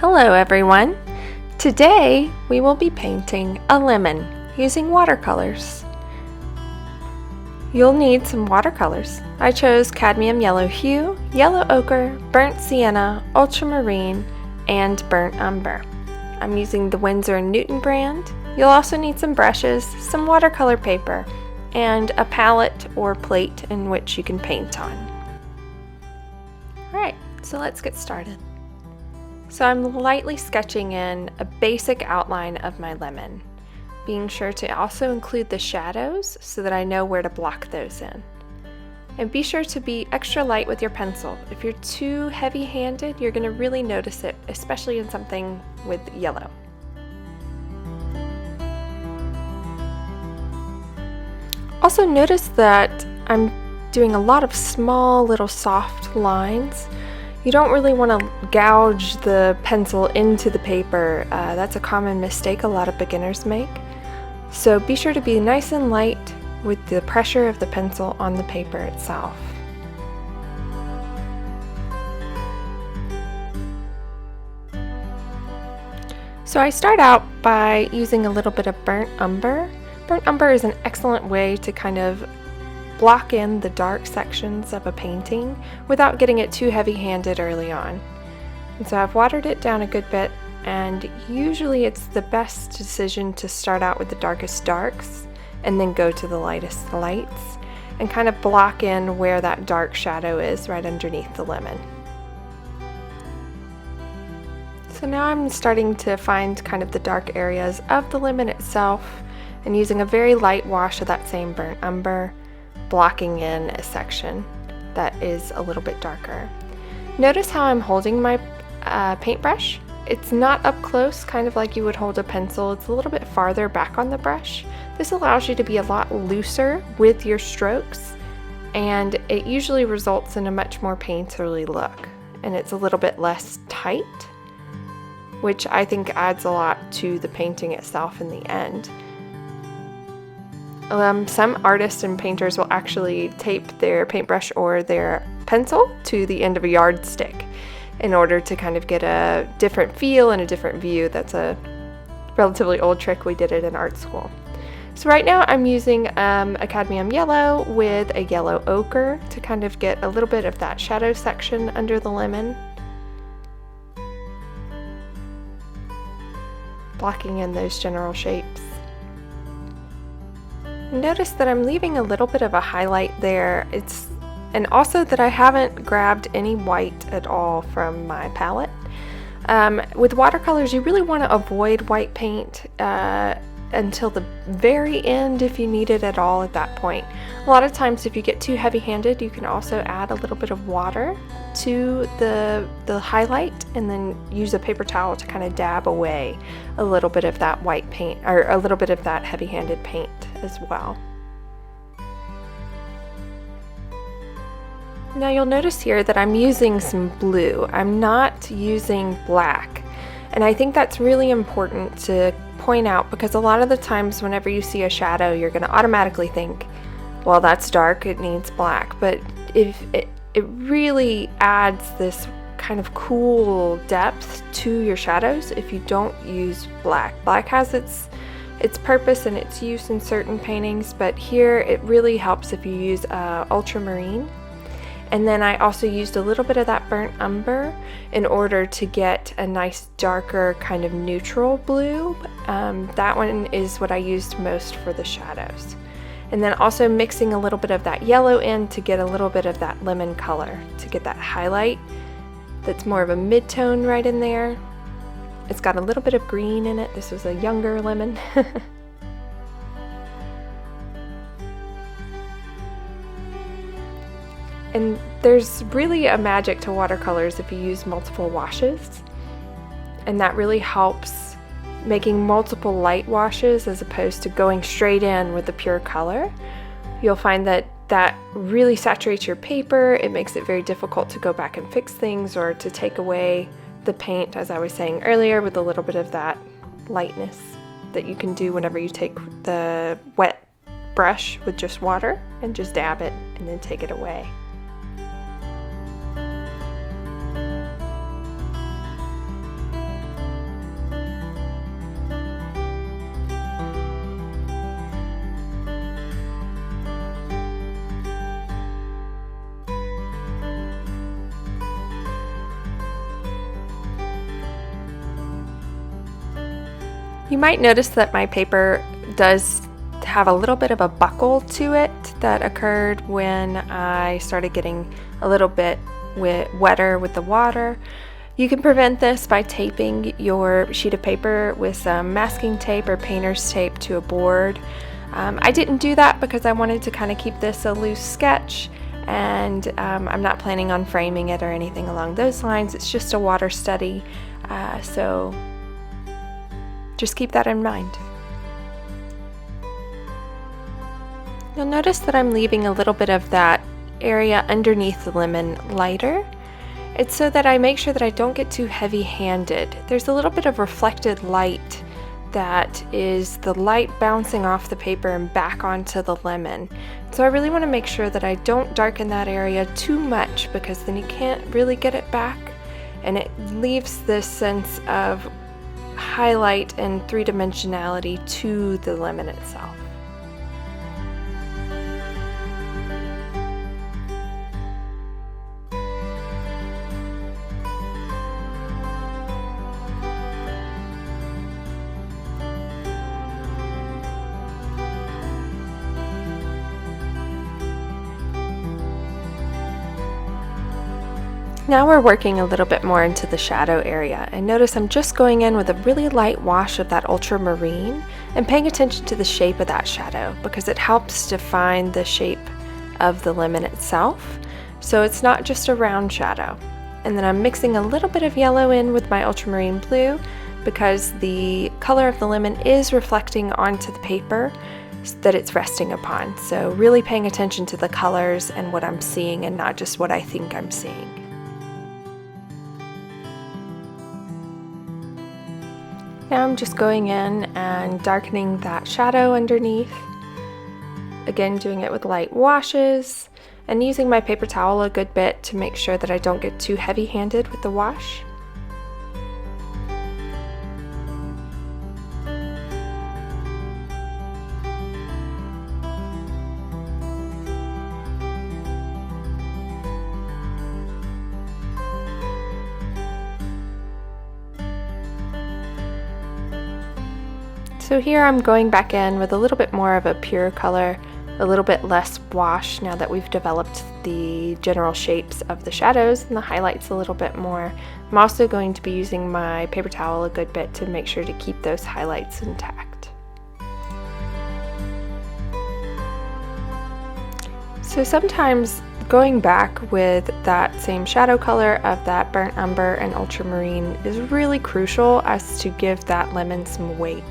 Hello everyone! Today we will be painting a lemon using watercolors. You'll need some watercolors. I chose cadmium yellow hue, yellow ochre, burnt sienna, ultramarine, and burnt umber. I'm using the Winsor & Newton brand. You'll also need some brushes, some watercolor paper, and a palette or plate in which you can paint on. Alright, so let's get started. So I'm lightly sketching in a basic outline of my lemon, being sure to also include the shadows so that I know where to block those in. And be sure to be extra light with your pencil. If you're too heavy-handed, you're going to really notice it, especially in something with yellow. Also notice that I'm doing a lot of small little soft lines. You don't really want to gouge the pencil into the paper. That's a common mistake a lot of beginners make. So be sure to be nice and light with the pressure of the pencil on the paper itself. So I start out by using a little bit of burnt umber. Burnt umber is an excellent way to kind of block in the dark sections of a painting without getting it too heavy-handed early on. And so I've watered it down a good bit, and usually it's the best decision to start out with the darkest darks and then go to the lightest lights and kind of block in where that dark shadow is right underneath the lemon. So now I'm starting to find kind of the dark areas of the lemon itself and using a very light wash of that same burnt umber, blocking in a section that is a little bit darker. Notice how I'm holding my paintbrush. It's not up close, kind of like you would hold a pencil. It's a little bit farther back on the brush. This allows you to be a lot looser with your strokes, and it usually results in a much more painterly look, and it's a little bit less tight, which I think adds a lot to the painting itself in the end. Some artists and painters will actually tape their paintbrush or their pencil to the end of a yardstick in order to kind of get a different feel and a different view. That's a relatively old trick. We did it in art school. So right now I'm using a cadmium yellow with a yellow ochre to kind of get a little bit of that shadow section under the lemon. Blocking in those general shapes. Notice that I'm leaving a little bit of a highlight there. And also that I haven't grabbed any white at all from my palette. With watercolors, you really want to avoid white paint until the very end if you need it at all at that point. A lot of times if you get too heavy-handed, you can also add a little bit of water to the highlight and then use a paper towel to kind of dab away a little bit of that white paint or a little bit of that heavy-handed paint as well. Now you'll notice here that I'm using some blue. I'm not using black. And I think that's really important to point out because a lot of the times whenever you see a shadow, you're going to automatically think, well, that's dark, it needs black. But if it really adds this kind of cool depth to your shadows if you don't use black. Black has its purpose and its use in certain paintings, but here it really helps if you use ultramarine. And then I also used a little bit of that burnt umber in order to get a nice darker kind of neutral blue. That one is what I used most for the shadows. And then also mixing a little bit of that yellow in to get a little bit of that lemon color to get that highlight that's more of a mid-tone right in there. It's got a little bit of green in it. This was a younger lemon. And there's really a magic to watercolors if you use multiple washes, and that really helps making multiple light washes as opposed to going straight in with the pure color. You'll find that that really saturates your paper. It makes it very difficult to go back and fix things or to take away the paint, as I was saying earlier, with a little bit of that lightness that you can do whenever you take the wet brush with just water and just dab it and then take it away. You might notice that my paper does have a little bit of a buckle to it that occurred when I started getting a little bit wetter with the water. You can prevent this by taping your sheet of paper with some masking tape or painter's tape to a board. I didn't do that because I wanted to kind of keep this a loose sketch, and I'm not planning on framing it or anything along those lines. It's just a water study, so just keep that in mind. You'll notice that I'm leaving a little bit of that area underneath the lemon lighter. It's so that I make sure that I don't get too heavy-handed. There's a little bit of reflected light that is the light bouncing off the paper and back onto the lemon. So I really want to make sure that I don't darken that area too much, because then you can't really get it back, and it leaves this sense of highlight and three-dimensionality to the lemon itself. Now we're working a little bit more into the shadow area, and notice I'm just going in with a really light wash of that ultramarine and paying attention to the shape of that shadow, because it helps define the shape of the lemon itself, so it's not just a round shadow. And then I'm mixing a little bit of yellow in with my ultramarine blue, because the color of the lemon is reflecting onto the paper that it's resting upon. So really paying attention to the colors and what I'm seeing, and not just what I think I'm seeing. Now I'm just going in and darkening that shadow underneath. Again, doing it with light washes and using my paper towel a good bit to make sure that I don't get too heavy-handed with the wash. So here I'm going back in with a little bit more of a pure color, a little bit less wash now that we've developed the general shapes of the shadows and the highlights a little bit more. I'm also going to be using my paper towel a good bit to make sure to keep those highlights intact. So sometimes going back with that same shadow color of that burnt umber and ultramarine is really crucial as to give that lemon some weight.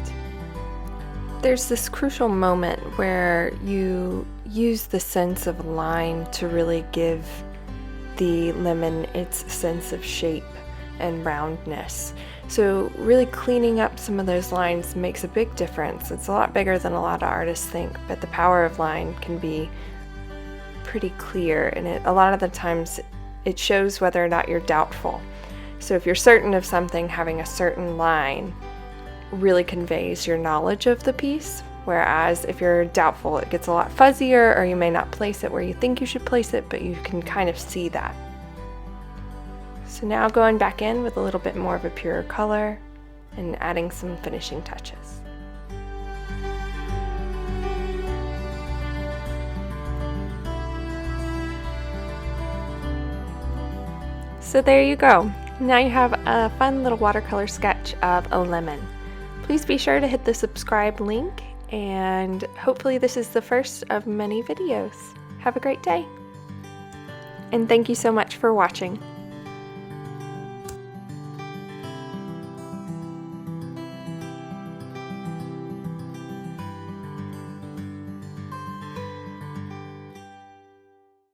There's this crucial moment where you use the sense of line to really give the lemon its sense of shape and roundness. So really cleaning up some of those lines makes a big difference. It's a lot bigger than a lot of artists think, but the power of line can be pretty clear, and a lot of the times it shows whether or not you're doubtful. So if you're certain of something, having a certain line really conveys your knowledge of the piece, whereas if you're doubtful, it gets a lot fuzzier, or you may not place it where you think you should place it, but you can kind of see that. So now going back in with a little bit more of a pure color and adding some finishing touches. So there you go. Now you have a fun little watercolor sketch of a lemon. Please be sure to hit the subscribe link, and hopefully this is the first of many videos. Have a great day, and thank you so much for watching.